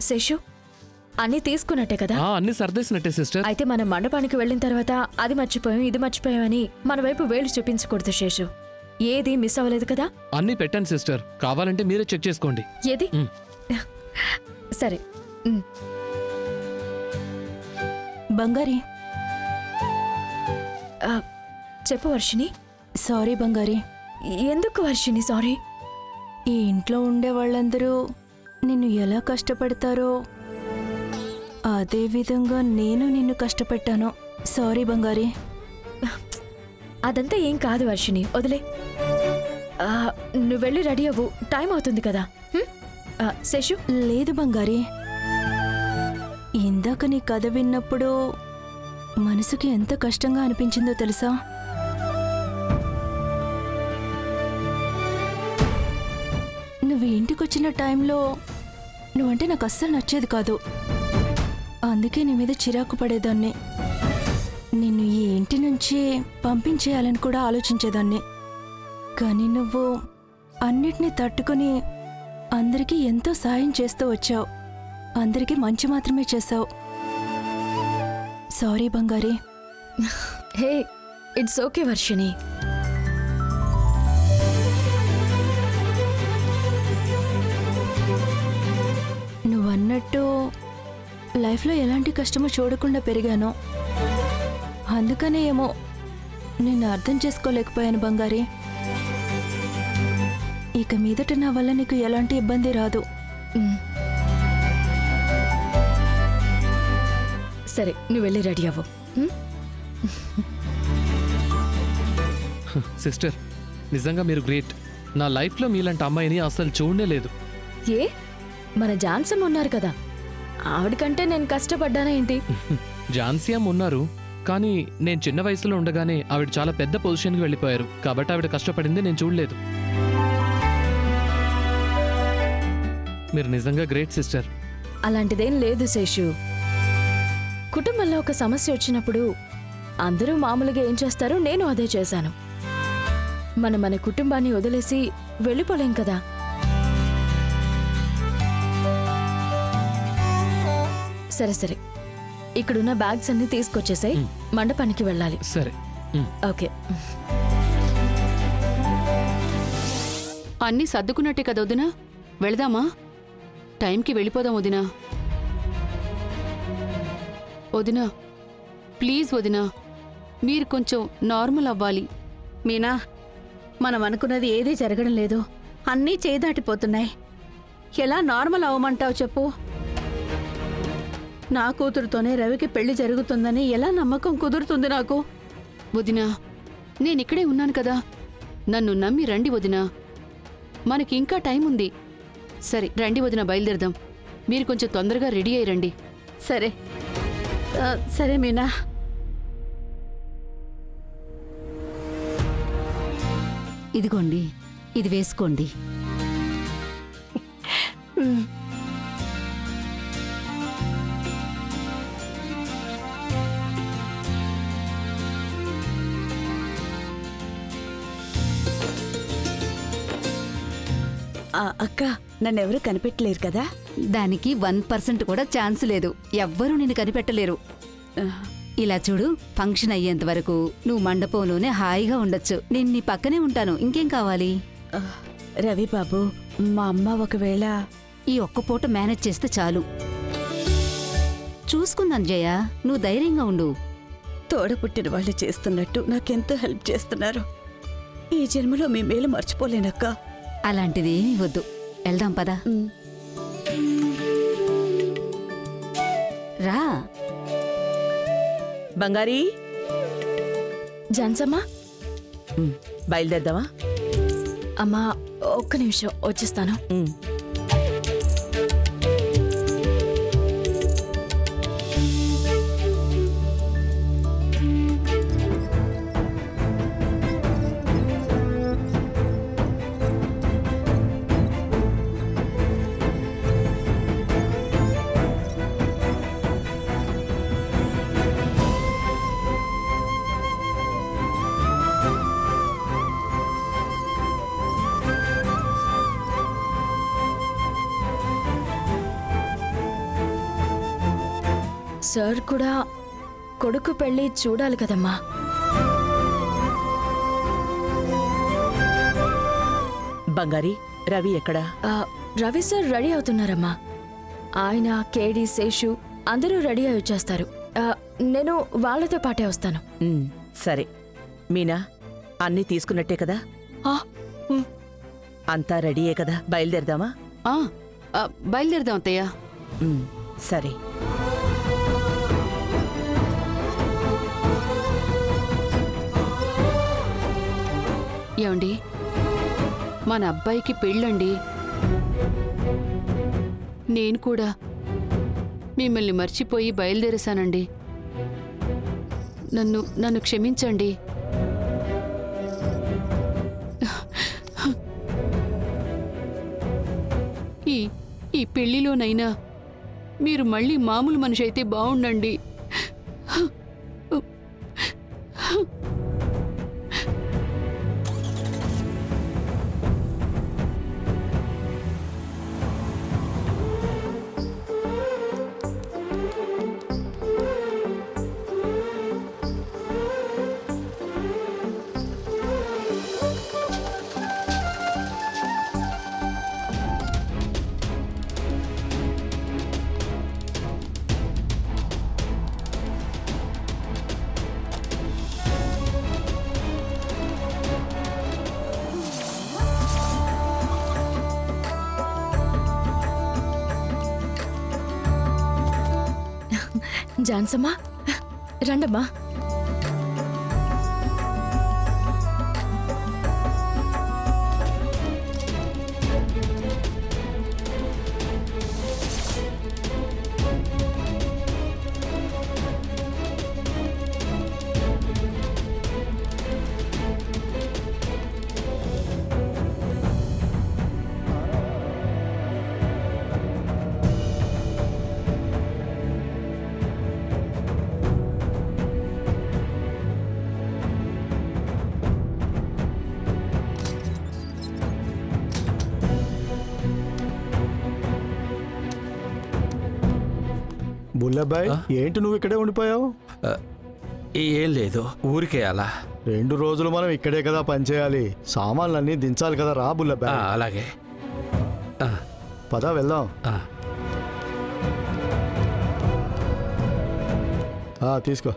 శేషు, అన్నీ తీసుకున్నట్టే కదా? అన్ని సర్దేసినట్టే సిస్టర్. అయితే మనం మండపానికి వెళ్ళిన తర్వాత అది మర్చిపోయాం ఇది మర్చిపోయామని మన వైపు వేలు చూపించకూడదు శేషు. ఏది మిస్ అవ్వలేదు కదా? అన్ని పెట్టాను సిస్టర్, కావాలంటే మీరే చెక్ చేసుకోండి. ఏది? సరే. బంగారి, చెప్పు వర్షిని. సారీ బంగారి. ఎందుకు వర్షిని సారీ? ఈ ఇంట్లో ఉండే వాళ్ళందరూ నిన్ను ఎలా కష్టపెడతారో అదే విధంగా నేను నిన్ను కష్టపెట్టాను. సారీ బంగారి. అదంతా ఏం కాదు వర్షిని, వదిలే. నువ్వు వెళ్ళి రెడీ అవ్వు, టైం అవుతుంది కదా. శేషు. లేదు బంగారి, ఇందాక నీ కథ విన్నప్పుడు మనసుకి ఎంత కష్టంగా అనిపించిందో తెలుసా? నువ్వు ఇంటికొచ్చిన టైంలో నువ్వంటే నాకు అస్సలు నచ్చేది కాదు. అందుకే నీ మీద చిరాకు పడేదాన్ని. నిన్ను ఈ ఇంటి నుంచి పంపించేయాలని కూడా ఆలోచించేదాన్ని. కానీ నువ్వు అన్నిటినీ తట్టుకొని అందరికీ ఎంతో సాయం చేస్తూ వచ్చావు. అందరికీ మంచి మాత్రమే చేశావు. సారీ బంగారి. హే, ఇట్స్ ఓకే వర్షిని. నువ్వన్నట్టు లైఫ్లో ఎలాంటి కష్టమో చూడకుండా పెరిగాను. అందుకనే ఏమో నిన్ను అర్థం చేసుకోలేకపోయాను బంగారి. ఇక మీదట నా వల్ల నీకు ఎలాంటి ఇబ్బంది రాదు. సరే, నువ్వు వెళ్ళి రెడీ అవ్వు. సిస్టర్, నిజంగా మీరు గ్రేట్. నా లైఫ్లో మీలాంటి అమ్మాయిని అసలు చూడనే లేదు. ఏ, మన జాన్సమ్ ఉన్నారు కదా, ఆవిడకంటే నేను కష్టపడ్డానా ఏంటి? ఝాన్సీ అమ్మ ఉన్నారు, కానీ నేను చిన్న వయసులో ఉండగానే ఆవిడ చాలా పెద్ద పొజిషన్కి వెళ్ళిపోయారు. కాబట్టి ఆవిడ కష్టపడింది నేను చూడలేదు. మీరు నిజంగా గ్రేట్ సిస్టర్. అలాంటిదేం లేదు శేషు. కుటుంబంలో ఒక సమస్య వచ్చినప్పుడు అందరూ మామూలుగా ఏం చేస్తారో నేను అదే చేశాను. మన కుటుంబాన్ని వదిలేసి వెళ్ళిపోలేం కదా. సరే సరే, ఇక్కడున్న బ్యాగ్స్ అన్ని తీసుకొచ్చేసాయి. మండపానికి వెళ్ళాలి. సరే, ఓకే. అన్నీ సర్దుకున్నట్టే కదా వదినా? వెళదామా? టైంకి వెళ్ళిపోదాం వదినా. వదినా ప్లీజ్ వదినా, మీరు కొంచెం నార్మల్ అవ్వాలి. మీనా, మనం అనుకున్నది ఏదీ జరగడం లేదు. అన్నీ చేదాటిపోతున్నాయి. ఎలా నార్మల్ అవ్వమంటావు చెప్పు? నా కూతురుతోనే రవికి పెళ్లి జరుగుతుందని ఎలా నమ్మకం కుదురుతుంది నాకు? వదినా, నేనిక్కడే ఉన్నాను కదా, నన్ను నమ్మి రండి వదినా. మనకి ఇంకా టైం ఉంది. సరే రండి వదినా, బయలుదేరదాం. మీరు కొంచెం తొందరగా రెడీ అయ్యి రండి. సరే సరే మీనా. ఇదిగోండి, ఇది వేసుకోండి. అక్క, నన్నెవరూ కనిపెట్టలేరు కదా? దానికి 1% కూడా ఛాన్స్ లేదు. ఎవ్వరూ నిన్ను కనిపెట్టలేరు. ఇలా చూడు, ఫంక్షన్ అయ్యేంత వరకు నువ్వు మండపంలోనే హాయిగా ఉండొచ్చు. నేను నీ పక్కనే ఉంటాను. ఇంకేం కావాలి? రవి బాబు, మా అమ్మ ఒకవేళ ఈ ఒక్క పూట మేనేజ్ చేస్తే చాలు. చూసుకుందాం జయ, నువ్వు ధైర్యంగా ఉండు. తోడ పుట్టిన వాళ్ళు చేస్తున్నట్టు నాకెంతో హెల్ప్ చేస్తున్నారు. ఈ జన్మలో మీ మేలు మర్చిపోలేనక్క. అలాంటిది ఏమీ వద్దు, వెళ్దాం పదా. రా బంగారీ. జాన్సమ్మా, బయలుదేరదామా? అమ్మా ఒక్క నిమిషం వచ్చేస్తాను. సార్ కూడా కొడుకు పెళ్లి చూడాలి కదమ్మా. బంగారి, రవి ఎక్కడా? రవి సార్ రెడీ అవుతున్నారమ్మా. ఆయన, కేడి, శేషు అందరూ రెడీ అయి వచ్చేస్తారు. నేను వాళ్ళతో పాటే వస్తాను. సరే. మీనా, అన్నీ తీసుకున్నట్టే కదా? అంతా రెడీయే కదా? బయలుదేరదామా? ఆ, బయలుదేరదాం అత్తయ్య. సరే. ఏమండి, మన అబ్బాయికి పెళ్ళండి. నేను కూడా మిమ్మల్ని మర్చిపోయి బయలుదేరేశానండి. నన్ను క్షమించండి. ఈ పెళ్లిలోనైనా మీరు మళ్ళీ మామూలు మనిషి అయితే బావుండండి. జాన్సమ్మా, రండమ్మా. బుల్లబ్బాయ్, ఏంటి నువ్వు ఇక్కడే ఉండిపోయావు? ఏం లేదు, ఊరికే అలా. 2 రోజులు మనం ఇక్కడే కదా పనిచేయాలి. సామాన్లన్నీ దించాలి కదా. రా బుల్లబ్బాయ్. అలాగే. పద వెళ్దాం. తీసుకో.